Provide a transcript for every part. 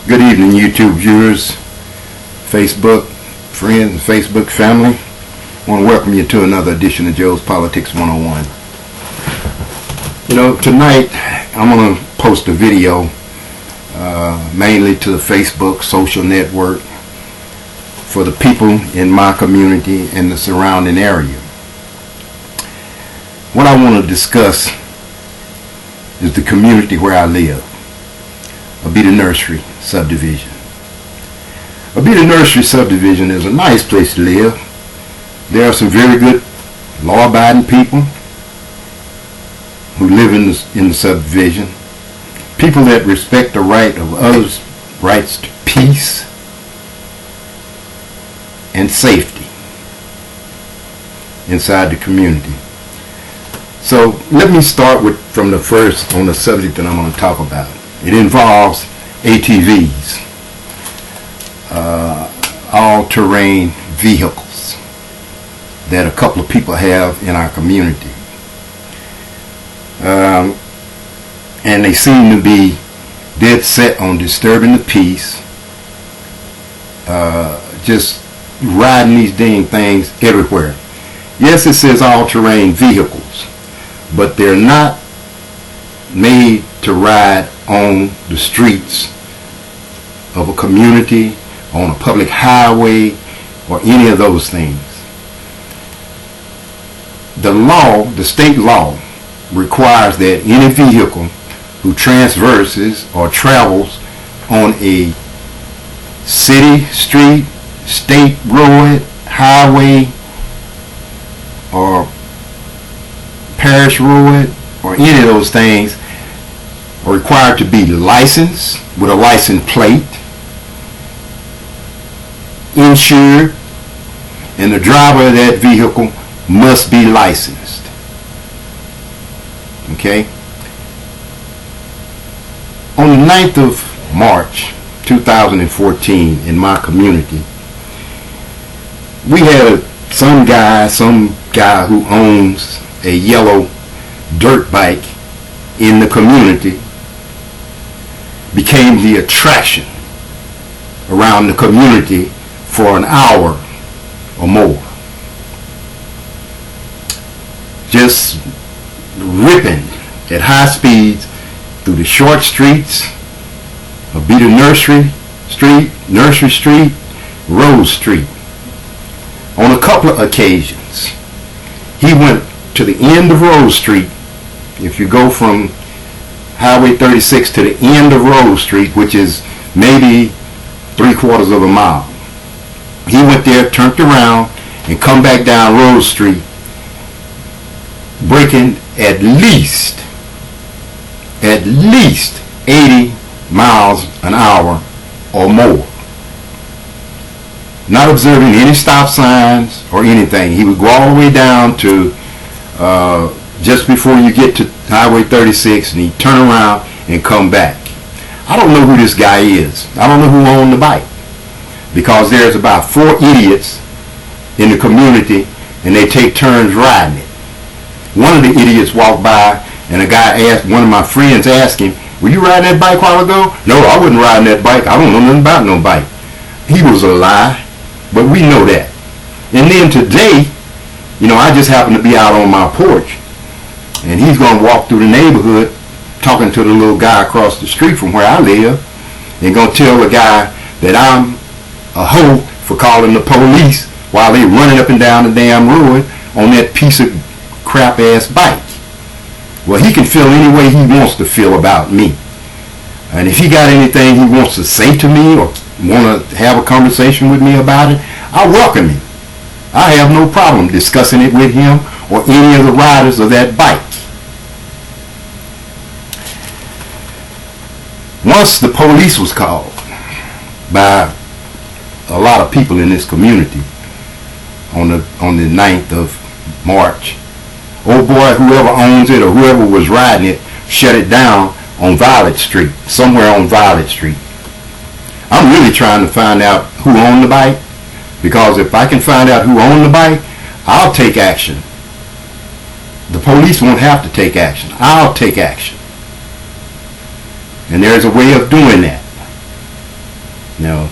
Good evening, YouTube viewers, Facebook friends, and Facebook family. I want to welcome you to another edition of Joe's Politics 101. Tonight I'm going to post a video mainly to the Facebook social network for the people in my community and the surrounding area. What I want to discuss is the community where I live, Abita Nursery Sub-Division. Abita Nursery Sub-Division is a nice place to live. There are some very good law-abiding people who live in the subdivision. People that respect the right of others' rights to peace and safety inside the community. So let me start from the first on the subject that I'm going to talk about. It involves ATVs, all-terrain vehicles that a couple of people have in our community. And they seem to be dead set on disturbing the peace, just riding these dang things everywhere. Yes, it says all-terrain vehicles, but they're not made to ride on the streets of a community, on a public highway, or any of those things. The state law requires that any vehicle who traverses or travels on a city street, state road, highway, or parish road, or any of those things are required to be licensed with a license plate, insured, and the driver of that vehicle must be licensed. Okay? On the 9th of March 2014 in my community, we had some guy who owns a yellow dirt bike in the community became the attraction around the community for an hour or more, just ripping at high speeds through the short streets of Abita Nursery Street, Rose Street. On a couple of occasions, he went to the end of Rose Street. If you go from Highway 36 to the end of Rose Street, which is maybe 3/4 of a mile, he went there, turned around, and come back down Rose Street, breaking at least 80 miles an hour or more. Not observing any stop signs or anything. He would go all the way down to just before you get to Highway 36, and he'd turn around and come back. I don't know who this guy is. I don't know who owned the bike, because there's about 4 idiots in the community, and they take turns riding it. One of the idiots walked by, and one of my friends asked him, "Were you riding that bike a while ago?" "No, I wasn't riding that bike. I don't know nothing about no bike." He was a lie, but we know that. And then today, I just happened to be out on my porch, and he's going to walk through the neighborhood talking to the little guy across the street from where I live, and going to tell the guy that I'm a hoe for calling the police while they running up and down the damn road on that piece of crap ass bike. Well, he can feel any way he wants to feel about me, and if he got anything he wants to say to me or want to have a conversation with me about it, I welcome him. I have no problem discussing it with him or any of the riders of that bike. Once the police was called by a lot of people in this community on the 9th of March, oh boy, whoever owns it or whoever was riding it shut it down on Violet Street, somewhere on Violet Street. I'm really trying to find out who owned the bike, because if I can find out who owned the bike, I'll take action. The police won't have to take action. I'll take action. And there's a way of doing that. You know,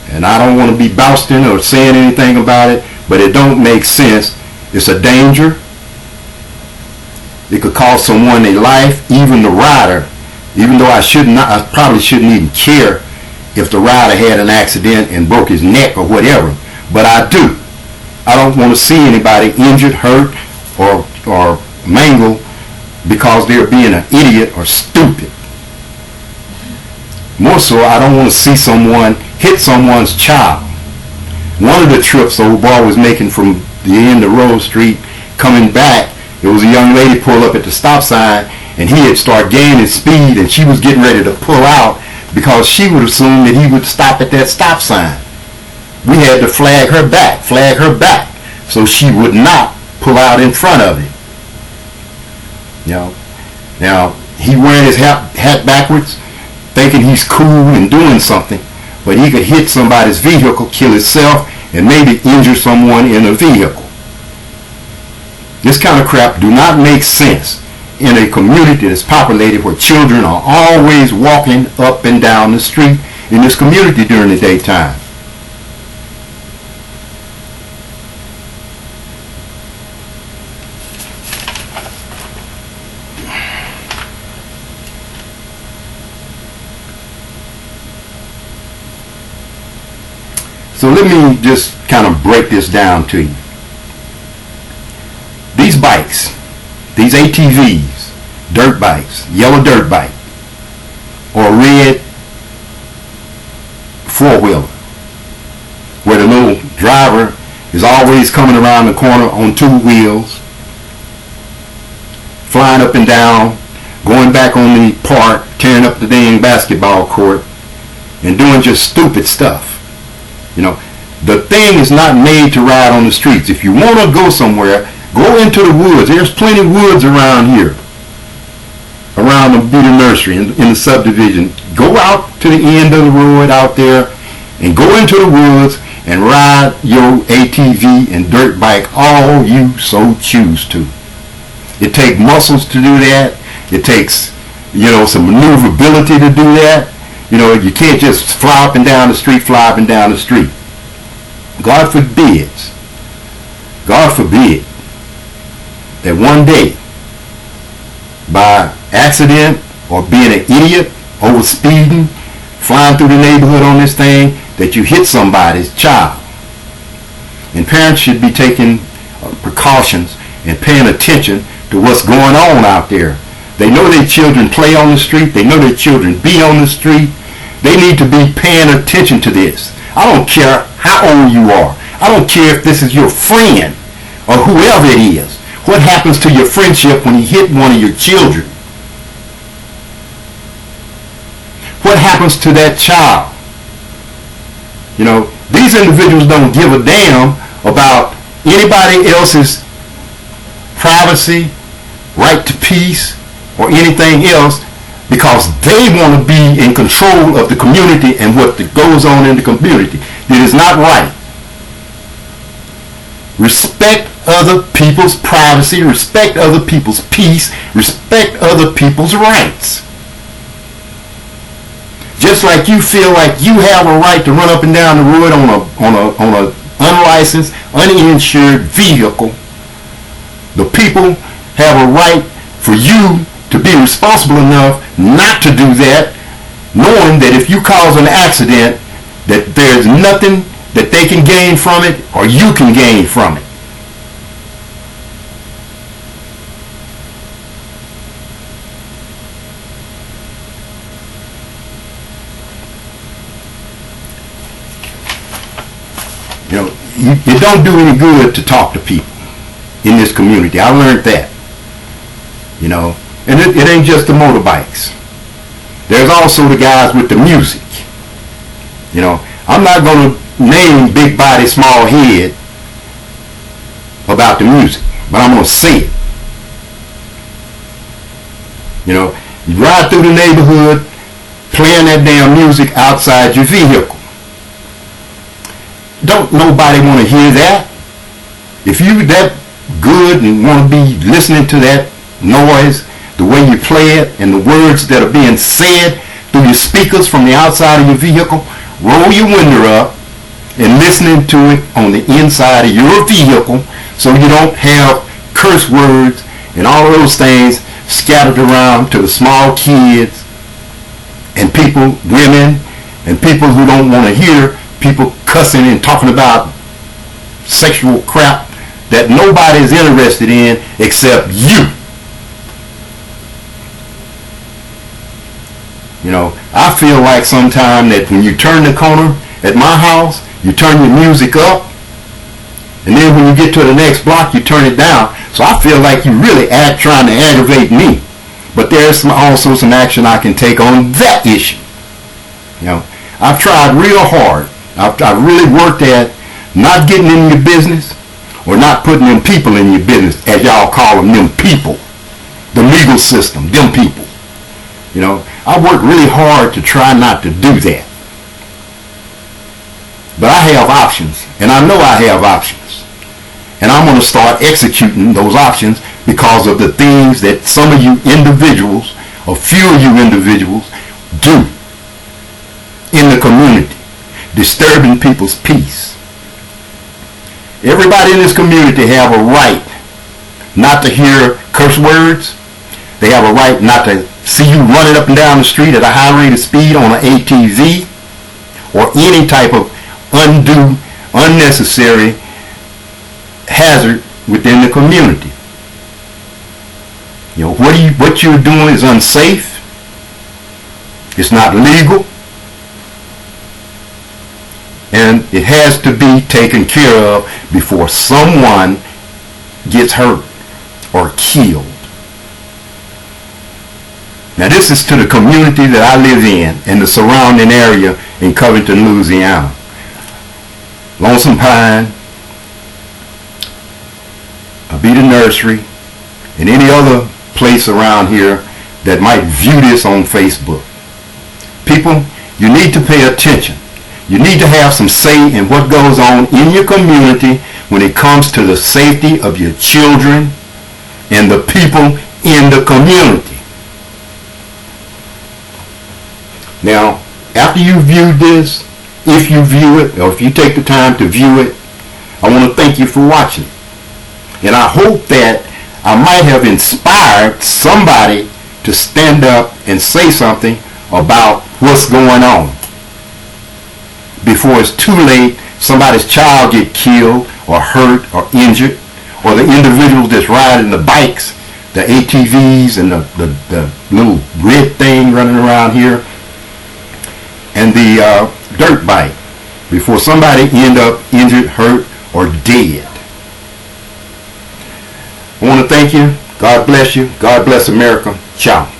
and I don't want to be boasting or saying anything about it, but it don't make sense. It's a danger. It could cost someone their life, even the rider. Even though I probably shouldn't even care if the rider had an accident and broke his neck or whatever, but I do. I don't want to see anybody injured, hurt, or mangled because they're being an idiot or stupid. More so, I don't want to see someone hit someone's child. One of the trips the old boy was making from the end of Rose Street coming back, there was a young lady pull up at the stop sign, and he had started gaining speed, and she was getting ready to pull out because she would assume that he would stop at that stop sign. We had to flag her back, so she would not pull out in front of him. You know, now he wearing his hat backwards, thinking he's cool and doing something, but he could hit somebody's vehicle, kill himself, and maybe injure someone in a vehicle. This kind of crap do not make sense in a community that's populated where children are always walking up and down the street in this community during the daytime. So let me just kind of break this down to you. These bikes, these ATVs, dirt bikes, yellow dirt bike, or red four-wheeler, where the little driver is always coming around the corner on two wheels, flying up and down, going back on the park, tearing up the dang basketball court, and doing just stupid stuff. You know, the thing is not made to ride on the streets. If you want to go somewhere, go into the woods. There's plenty of woods around here, around the Abita Nursery in the subdivision. Go out to the end of the road out there and go into the woods and ride your ATV and dirt bike all you so choose to. It takes muscles to do that. It takes, you know, some maneuverability to do that. You know, you can't just fly up and down the street, God forbid that one day, by accident or being an idiot, over speeding, flying through the neighborhood on this thing, that you hit somebody's child. And parents should be taking precautions and paying attention to what's going on out there. They know their children play on the street. They know their children be on the street. They need to be paying attention to this. I don't care how old you are. I don't care if this is your friend or whoever it is. What happens to your friendship when you hit one of your children? What happens to that child? You know, these individuals don't give a damn about anybody else's privacy, right to peace, or anything else, because they want to be in control of the community and what goes on in the community. It is not right. Respect other people's privacy, respect other people's peace, respect other people's rights. Just like you feel like you have a right to run up and down the road on a unlicensed, uninsured vehicle, the people have a right for you to be responsible enough not to do that, knowing that if you cause an accident, that there's nothing that they can gain from it or you can gain from it. You know, it don't do any good to talk to people in this community. I learned that. You know, and it ain't just the motorbikes. There's also the guys with the music. You know, I'm not going to name big body, small head about the music, but I'm going to say it. You know, you ride through the neighborhood playing that damn music outside your vehicle. Don't nobody want to hear that. If you that good and want to be listening to that noise, the way you play it, and the words that are being said through your speakers from the outside of your vehicle, roll your window up and listening to it on the inside of your vehicle so you don't have curse words and all of those things scattered around to the small kids and people, women, and people who don't want to hear people cussing and talking about sexual crap that nobody is interested in except you. You know, I feel like sometimes that when you turn the corner at my house, you turn your music up, and then when you get to the next block, you turn it down. So I feel like you really trying to aggravate me. But there's also some action I can take on that issue. You know, I've tried real hard. I've really worked at not getting in your business or not putting them people in your business, as y'all call them people. The legal system, them people. You know, I worked really hard to try not to do that. But I have options, and I know I have options. And I'm going to start executing those options because of the things that some of you individuals, or few of you individuals, do in the community, disturbing people's peace. Everybody in this community have a right not to hear curse words. They have a right not to see you running up and down the street at a high rate of speed on an ATV or any type of undue, unnecessary hazard within the community. You know, what you're doing is unsafe. It's not legal. And it has to be taken care of before someone gets hurt or killed. Now this is to the community that I live in and the surrounding area in Covington, Louisiana. Lonesome Pine, Abita Nursery, and any other place around here that might view this on Facebook. People, you need to pay attention. You need to have some say in what goes on in your community when it comes to the safety of your children and the people in the community. Now, after you viewed this, if you view it, or if you take the time to view it, I want to thank you for watching. And I hope that I might have inspired somebody to stand up and say something about what's going on before it's too late. Somebody's child get killed or hurt or injured, or the individuals that's riding the bikes, the ATVs and the little red thing running around here, and the dirt bike, before somebody end up injured, hurt, or dead. I want to thank you. God bless you. God bless America. Ciao.